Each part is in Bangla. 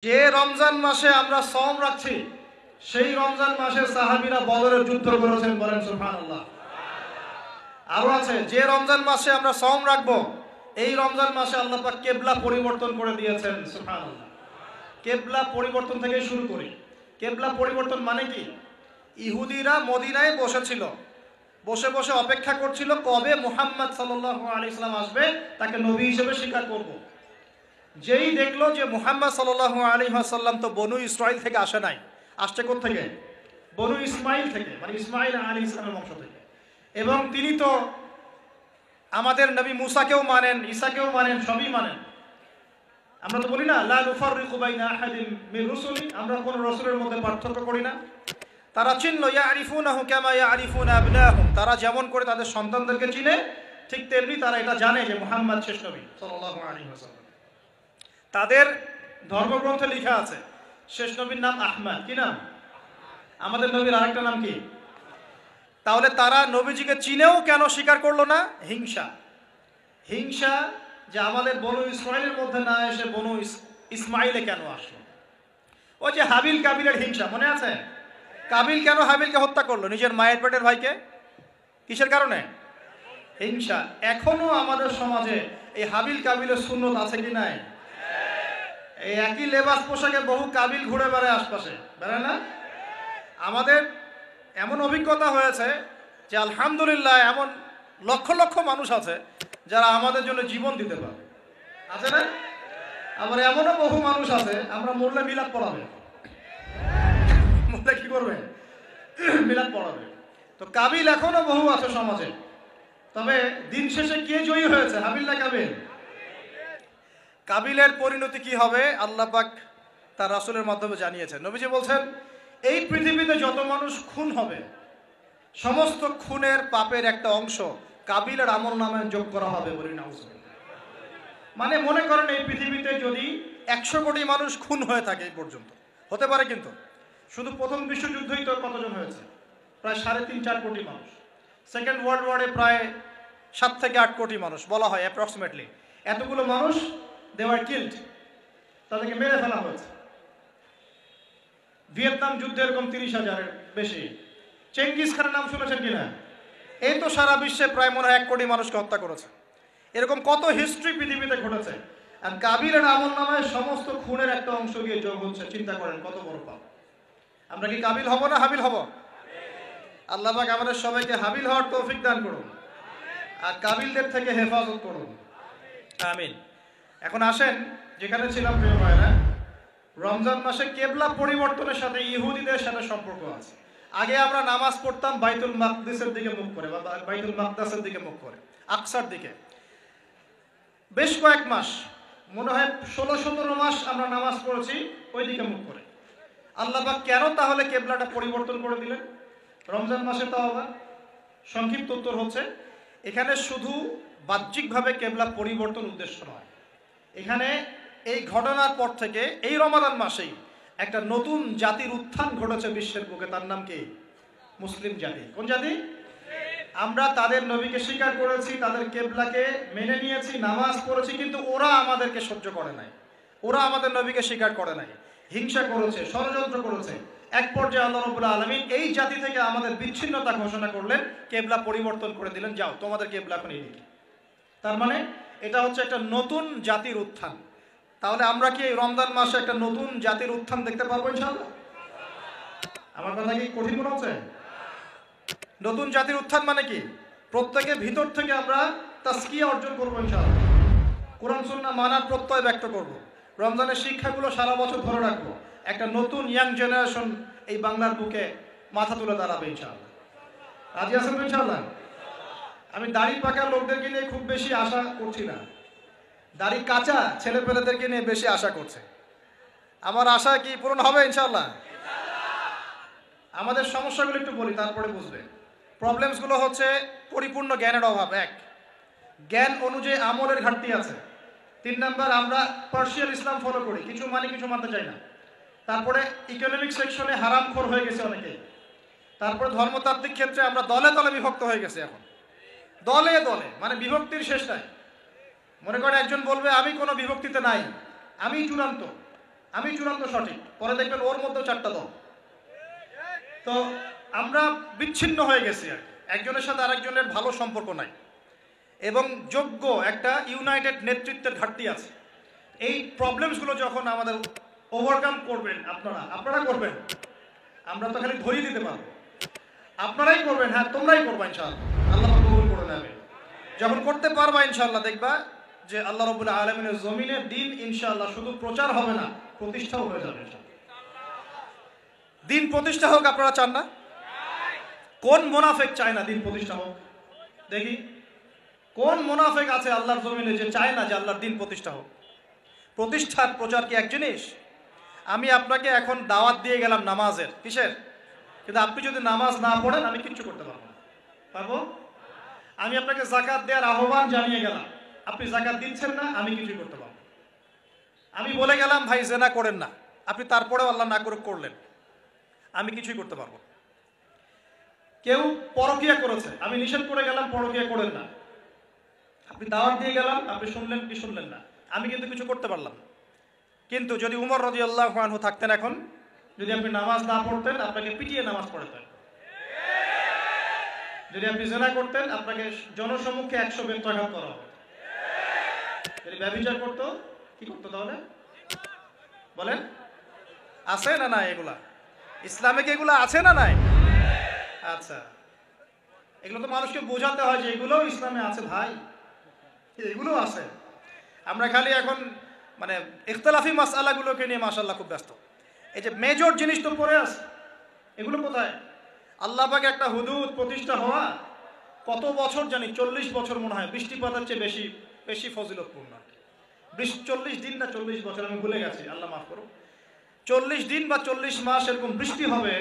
যে রমজান মাসে আমরা সওম রাখছি সেই রমজান মাসে সাহাবীরা বদরের যুদ্ধ করেছেন, বলেন সুবহানাল্লাহ। আরো আছে, যে রমজান মাসে আমরা সওম রাখবো এই রমজান মাসে আল্লাহ পাক কিবলা পরিবর্তন করে দিয়েছেন, সুবহানাল্লাহ। কিবলা পরিবর্তন থেকে শুরু করি। কিবলা পরিবর্তন মানে কি? ইহুদিরা মদিনায় বসেছিল, বসে বসে অপেক্ষা করছিল কবে মুহাম্মদ সাল্লাল্লাহু আলাইহি সাল্লাম আসবে, তাকে নবী হিসেবে স্বীকার করব। যেই দেখলো যে মুহাম্মদ সাল্লাল্লাহু আলাইহি ওয়াসাল্লাম তো বনু ইসরাইল থেকে আসে নাই, আসছে কোথা থেকে? বনু ইসমাইল থেকে, মানে ইসমাইল আলাইহিস সালামের বংশ থেকে। এবং তিনি তো আমাদের নবী মুসাকেও মানেন, ঈসাকেও মানেন, সবই মানেন। আমরা তো বলি না লা নুফাররিকু বাইনা আহাদিন মির রুসুলি, আমরা কোন রাসূলের মধ্যে পার্থক্য করি না। তারা চিনল ইয়ারিফুনাহু কামা ইয়ারিফুনা আবনাহুম, তারা যেমন করে তাদের সন্তানদেরকে চিনে ঠিক তেমনি তারা এটা জানে যে মুহাম্মদ শেষ নবী সাল্লাল্লাহু আলাইহি ওয়াসাল্লাম। তাদের ধর্মগ্রন্থে লেখা আছে শেষ নবীর নাম আহমদ। কি নাম? আমাদের নবীর আরেকটা নাম কি? তাহলে তারা নবীজিকে চিনেও কেন স্বীকার করলো না? হিংসা। হিংসা যে আমাদের বনু ইসরাইলের মধ্যে না এসে বনু ইসমাইলে কেন আসলো। ওই যে হাবিল কাবিলের হিংসা, মনে আছে? কাবিল কেন হাবিলকে হত্যা করলো? নিজের মায়ের পেটের ভাইকে। কিসের কারণে? হিংসা। এখনো আমাদের সমাজে এই হাবিল কাবিলের সুন্নত আছে কি নাই? এই একই লেবাস পোশাকে বহু কাবিল ঘুরে বেড়ায় আশপাশে, বেড়ায় না? আমাদের এমন অভিজ্ঞতা হয়েছে যে আলহামদুলিল্লাহ এমন লক্ষ লক্ষ মানুষ আছে যারা আমাদের জন্য জীবন দিতে পারে, আছে না? আবার এমনও বহু মানুষ আছে আমরা মরলে মিলাদ পড়াবে, মরলে কি করবে? মিলাদ পড়াবে। তো কাবিল এখনো বহু আছে সমাজে। তবে দিন শেষে কে জয়ী হয়েছে, হাবিল না কাবিল? কাবিলের পরিণতি কি হবে আল্লাহ পাক তার রাসূলের মাধ্যমে জানিয়েছেন। নবীজি বলছেন এই পৃথিবীতে যত মানুষ খুন হবে সমস্ত খুনের পাপের একটা অংশ কাবিলের আমল নামে যোগ করা হবে, বলি নাউজুবিল্লাহ। মানে মনে করেন এই পৃথিবীতে যদি 100 কোটি মানুষ খুন হয়ে থাকে এই পর্যন্ত, হতে পারে কিন্তু শুধু প্রথম বিশ্বযুদ্ধই তো কতজন হয়েছে? প্রায় 3.5-4 কোটি মানুষ। সেকেন্ড ওয়ার্ল্ড ওয়ারে প্রায় 7 থেকে 8 কোটি মানুষ বলা হয় অ্যাপ্রক্সিমেটলি। এতগুলো মানুষ they were killed, তাদেরকে মেরে ফেলা হয়েছে। ভিয়েতনাম যুদ্ধে এরকম 30,000-এর বেশি। চেঙ্গিস খানের নাম শুনেছেন কিনা? এই তো সারা বিশ্বে প্রায় মনে হয় 1 কোটি মানুষকে হত্যা করেছে। এরকম কত হিস্ট্রি পৃথিবীতে ঘটেছে। আর কাবিলের আমল নামায় সমস্ত খুনের একটা অংশ গিয়ে যোগ হচ্ছে। চিন্তা করেন কত বড় পাপ। আমরা কি কাবিল হব না হাবিল হব? আল্লাহ পাক আমাদের সবাইকে হাবিল হওয়ার তৌফিক দান করুন আর কাবিলদের থেকে হেফাজত করুন, আমিন। এখন আসেন যেখানে ছিলাম প্রিয় ভাইরা, রমজান মাসে কিবলা পরিবর্তনের সাথে ইহুদিদের সাথে সম্পর্ক আছে। আগে আমরা নামাজ পড়তাম বাইতুল মাকদিসের দিকে মুখ করে, বা বাইতুল মাকদাসের দিকে মুখ করে, আকসার দিকে। বেশ কয়েক মাস, মনে হয় 16-17 মাস আমরা নামাজ পড়েছি ওই দিকে মুখ করে। আল্লাহ পাক কেন তাহলে কিবলাটা পরিবর্তন করে দিলেন রমজান মাসে? তাওবা সংক্ষিপ্ত উত্তর হচ্ছে এখানে শুধু বাহ্যিকভাবে কিবলা পরিবর্তন উদ্দেশ্য নয়। এখানে এই ঘটনার পর থেকে এই রমাদান মাসেই একটা নতুন জাতির উত্থান ঘটেছে বিশ্বের বুকে। তার নাম কি? মুসলিম জাতি। কোন জাতি? আমরা তাদের নবীকে স্বীকার করেছি, তাদের কিবলাকে মেনে নিয়েছি, নামাজ পড়েছি, কিন্তু ওরা আমাদেরকে সহ্য করে নাই, ওরা আমাদের নবীকে স্বীকার করে নাই, হিংসা করেছে, ষড়যন্ত্র করেছে। এক পর্যায়ে আল্লাহ রাব্বুল আলামিন এই জাতি থেকে আমাদের বিচ্ছিন্নতা ঘোষণা করলেন, কিবলা পরিবর্তন করে দিলেন, যাও তোমাদের কিবলা এখন এইদিকে। তার মানে এটা হচ্ছে একটা নতুন জাতির উত্থান। তাহলে আমরা কি এই রমজান মাসে একটা নতুন জাতির উত্থান দেখতে পারবো ইনশাআল্লাহ? আমার কথা কি কঠিন মনে হচ্ছে? নতুন জাতির উত্থান মানে কি? প্রত্যেকের ভিতর থেকে আমরা তাসকিয়া অর্জন করবো ইনশাআল্লাহ, কোরআন সুন্নাহ মানার প্রত্যয় ব্যক্ত করব, রমজানের শিক্ষাগুলো সারা বছর ধরে রাখবো। একটা নতুন ইয়াং জেনারেশন এই বাংলার বুকে মাথা তুলে দাঁড়াবে ইনশাআল্লাহ। রাজি আছেন ইনশাআল্লাহ? আমি দাড়ি পাকা লোকদেরকে নিয়ে খুব বেশি আশা করছি না, দাড়ি কাঁচা ছেলেপেলেদেরকে নিয়ে বেশি আশা করছে। আমার আশা কি পূরণ হবে ইনশাআল্লাহ? আমাদের সমস্যাগুলো একটু বলি, তারপরে বুঝবে। প্রবলেমসগুলো হচ্ছে পরিপূর্ণ জ্ঞানের অভাব, এক, জ্ঞান অনুযায়ী আমলের ঘাটতি আছে। 3 নাম্বার, আমরা পার্সিয়াল ইসলাম ফলো করি, কিছু মানে কিছু মানতে চাই না। তারপরে ইকোনমিক সেকশনে হারামখোর হয়ে গেছে অনেকে। তারপরে ধর্মতাত্ত্বিক ক্ষেত্রে আমরা দলে দলে বিভক্ত হয়ে গেছে। এখন দলে দলে মানে বিভক্তির শেষ নাই। মনে করেন একজন বলবে আমি কোনো বিভক্তিতে নাই, আমি চূড়ান্ত, আমি চূড়ান্ত সঠিক, পরে দেখবেন ওর মধ্যেও 4টা দল। তো আমরা বিচ্ছিন্ন হয়ে গেছি আর কি, একজনের সাথে আরেকজনের ভালো সম্পর্ক নাই এবং যোগ্য একটা ইউনাইটেড নেতৃত্বের ঘাটতি আছে। এই প্রবলেমসগুলো যখন আমাদের ওভারকাম করবেন আপনারা করবেন, আমরা তো খালি ধরিয়ে দিতে পারবো, আপনারাই করবেন, হ্যাঁ তোমরাই করবা ইনশাআল্লাহ, আল্লাহ কবুল করে নেবে। যখন করতে পারবা ইনশাআল্লাহ দেখবা যে আল্লাহ রাব্বুল আলামিনের জমিনে দিন ইনশাআল্লাহ শুধু প্রচার হবে না, প্রতিষ্ঠাও হয়ে যাবে ইনশাআল্লাহ। দিন প্রতিষ্ঠা হোক আপনারা চান না? কোন মুনাফিক চায় না দিন প্রতিষ্ঠা হোক? দেখি কোন মুনাফিক আছে আল্লাহর জমিনে যে চায় না যে আল্লাহর দিন প্রতিষ্ঠা হোক? প্রতিষ্ঠার প্রচার কি এক জিনিস? আমি আপনাকে এখন দাওয়াত দিয়ে গেলাম নামাজের, কিসের? কিন্তু আপনি যদি নামাজ না পড়েন আমি কিচ্ছু করতে পারবো না। পারবো? আমি আপনাকে যাকাত দেওয়ার আহ্বান জানিয়ে গেলাম, আপনি যাকাত দিচ্ছেন না, আমি কিছুই করতে পারবো না। আমি বলে গেলাম ভাই জেনা করেন না, আপনি তারপরেও আল্লাহ না করে করলেন, আমি কিছুই করতে পারবো না। কেউ পরকিয়া করেছে, আমি নিষেধ করে গেলাম পরকিয়া করেন না, আপনি দাওয়াত দিয়ে গেলাম, আপনি শুনলেন কি শুনলেন না, আমি কিন্তু কিছু করতে পারলাম না। কিন্তু যদি উমর রাদিয়াল্লাহু আনহু থাকতেন এখন, যদি আপনি নামাজ না পড়তেন আপনাকে পিটিয়ে নামাজ পড়াতেন, যদি আপনি জেনা করতেন আপনাকে জনসম্মুখে 100 বেত্রাঘাত করা হতো, যদি ব্যভিচার করতো কি করতো তাহলে বলেন? আছে না নাই এগুলা? ইসলামে কি এগুলো আছে না নাই? আচ্ছা, এগুলো তো মানুষকে বোঝাতে হয় যে এগুলো ইসলামে আছে ভাই, এগুলো আছে। আমরা খালি এখন মানে ইখতিলাফি মাসআলাগুলোকে নিয়ে মাশাআল্লাহ খুব ব্যস্ত। এই যে মেজর জিনিস তো পড়ে আছে, এগুলো কোথায়? আল্লাহ পাকে একটা হুদুদ প্রতিষ্ঠা হওয়া কত বছর জানি, 40 বছর মনে হয়, বৃষ্টিপাতের চেয়ে বেশি বেশি ফজিলতপূর্ণ। 40 দিন না 40 বছর আমি ভুলে গেছি, আল্লাহ মাফ করো। 40 দিন বা 40 মাস এরকম বৃষ্টি হবে,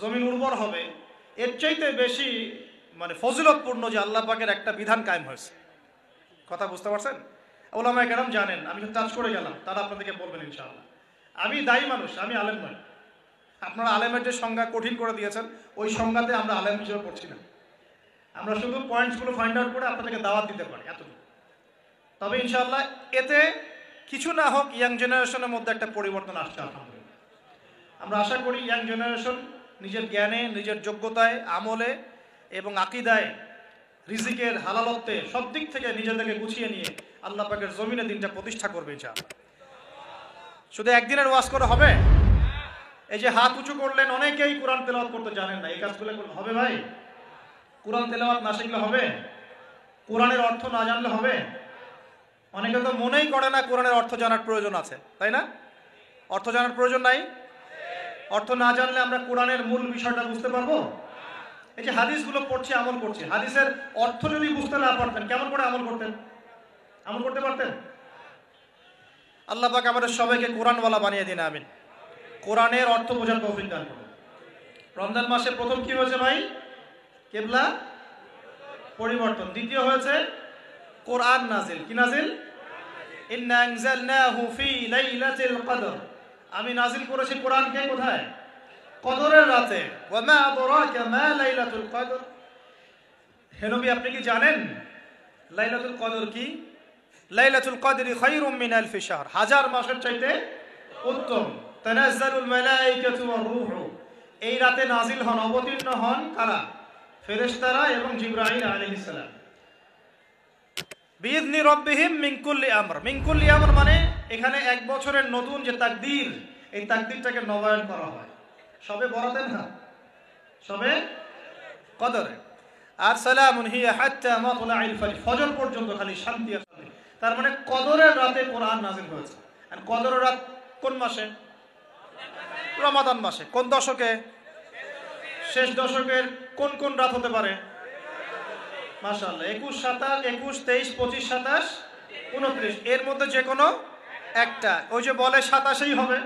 জমিন উর্বর হবে, এর চাইতে বেশি মানে ফজিলতপূর্ণ যে আল্লাহ পাকের একটা বিধান কায়েম হয়েছে। কথা বুঝতে পারছেন? ওলামায়ে কেরাম জানেন, আমি টাচ করে গেলাম, তারা আপনাদেরকে বলবেন ইনশাআল্লাহ। আমি দায়ী মানুষ, আমি আলেম নই। আপনারা আলেমের যে সংজ্ঞা কঠিন করে দিয়েছেন ওই সংজ্ঞাতে আমরা আলেম হিসেবে পড়ছি না, আমরা শুধু পয়েন্টসগুলো ফাইন্ড আউট করে আপনাদেরকে দাওয়াত দিতে পারি, এতটুকু। তবে ইনশাআল্লাহ এতে কিছু না হোক ইয়াং জেনারেশনের মধ্যে একটা পরিবর্তন আসছে আলহামদুলিল্লাহ। আমরা আশা করি ইয়াং জেনারেশন নিজের জ্ঞানে, নিজের যোগ্যতায়, আমলে এবং আকীদায়, রিজিকের হালালত্বে সব দিক থেকে নিজেদেরকে গুছিয়ে নিয়ে আল্লাহ পাকের জমিনে দিনটা প্রতিষ্ঠা করবে ইনশাআল্লাহ। শুধু একদিনের ওয়াজ করে হবে? এই যে হাত উঁচু করলেন, অনেকেই কোরআন তেলাওয়াত করতে জানেন না, এই কাজগুলো হবে ভাই? কোরআন তেলাওয়াত না শিখলে হবে? কোরআনের অর্থ না জানলে হবে? অনেকে তো মনেই করে না কোরআনের অর্থ জানার প্রয়োজন আছে, তাই না? অর্থ জানার প্রয়োজন নাই? অর্থ না জানলে আমরা কোরআনের মূল বিষয়টা বুঝতে পারবো? এই যে হাদিসগুলো পড়ছি, আমল করছি, হাদিসের অর্থ যদি বুঝতে না পারতেন কেমন করে আমল করতেন? আমল করতে পারতেন? আল্লাহ পাক আমাদের সবাইকে কোরআনওয়ালা বানিয়ে দিন, আমিন। কোরআনের অর্থ বোঝার তৌফিক দান করুন। রমজান মাসে প্রথম কি হয়েছে ভাই? কিবলা পরিবর্তন। দ্বিতীয় হয়েছে কোরআন নাজিল। কি নাজিল? ইন্না আনজালনাহু ফি লাইলাতিল কদর। আমি নাজিল করেছি কোরআনকে কোথায়? কদরের রাতে। ওয়া মা আদরাকা মা লাইলাতুল কদর। হে নবী আপনি কি জানেন লাইলাতুল কদর কি? লাইলাতুল কদরি খায়রুম মিন আলফি শাহর। হাজার মাসের চাইতে উত্তম। তানাজ্জালুল মালায়েকাতু ওয়ার রূহু। এই রাতে নাজিল হন, অবতীর্ণ হন কারা? ফেরেশতারা এবং জিবরাইল আলাইহিস সালাম। বিইذনি রাব্বিহিম মিন কুল্লি আমর। মিন কুল্লি আমর মানে এখানে এক বছরের নতুন যে তাকদীর, এই তাকদীরটাকে নবায়ন করা হয় সবে বরাতে না, সবে কদরে। আর সালামুন হিয়া হাত্তা মাতলাইল ফজর। ফজর পর্যন্ত খালি শান্তি আর শান্তি। তার মানে কদরের রাতে কোরআন নাজিল হয়েছে। আর কদরের রাত কোন মাসে? রমাদান মাসে। কোন দশকে? শেষ দশকের কোন কোন রাত হতে পারে? মাশাআল্লাহ 21, 27, 21, 23, 25, 27, 29 এর মধ্যে যে কোনো একটা। ওই যে বলে 27ই হবে,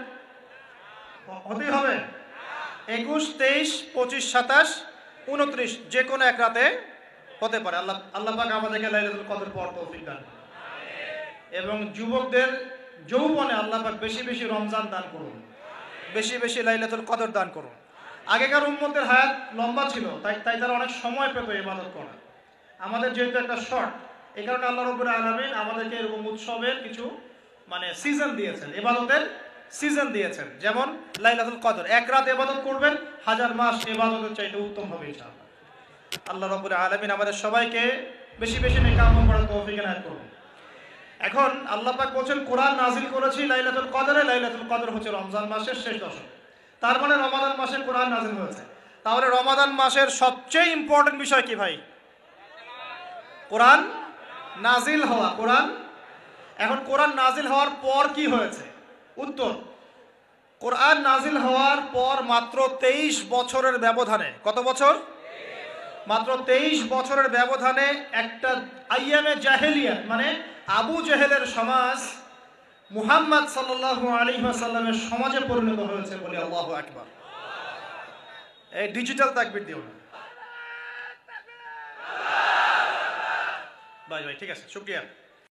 হতেই হবে। 21, 23, 25, 27, 29 যে কোনো এক রাতে হতে পারে। আল্লাহ পাক আমাদেরকে লাইলাতুল কদর পড়ার তৌফিক দান করুন। এবং যুবকদের যৌবনে আল্লাহ পাক বেশি বেশি রমজান দান করুন, বেশি বেশি লাইলাতুল কদর দান করুন। আগেকার উম্মতের হায়াত লম্বা ছিল, তাই তারা অনেক সময় পেত ইবাদত করা। আমাদের যেহেতু একটা শর্ট, এই কারণে আল্লাহ রাব্বুল আলামিন আমাদেরকে এরকম উৎসবের কিছু মানে সিজন দিয়েছেন, ইবাদতের সিজন দিয়েছেন, যেমন লাইলাতুল কদর। এক রাত ইবাদত করবেন, 1000 মাস ইবাদতের চাইতে উত্তম হবে ইনশাআল্লাহ। আল্লাহ রাব্বুল আলামিন আমাদের সবাইকে বেশি বেশি নেক আমল করার তৌফিক এনায়েত করুন। এখন আল্লাহ পাক বলেন কোরআন নাজিল করেছি লাইলাতুল কদরে। লাইলাতুল কদর হচ্ছে রমজান মাসের শেষ দশক, তার মানে রমাদান মাসে কোরআন নাজিল হয়েছে। তাহলে রমাদান মাসের সবচেয়ে ইম্পর্টেন্ট বিষয় কি ভাই? কোরআন নাজিল হওয়া। কোরআন, এখন কোরআন নাজিল হওয়ার পর কি হয়েছে? উত্তর, কোরআন নাজিল হওয়ার পর মাত্র 23 বছরের ব্যবধানে, কত বছর? মাত্র 23 বছরের ব্যবধানে একটা আইয়ামে জাহেলিয়াত মানে আবু জেহেলের সমাজ মুহাম্মদ সাল্লাল্লাহু আলাইহি ওয়াসাল্লামের সমাজে পরিণত হয়েছে। বলি আল্লাহু আকবার। এই ডিজিটাল তাকবীর দিও না ভাই, ঠিক আছে, শুকরিয়া।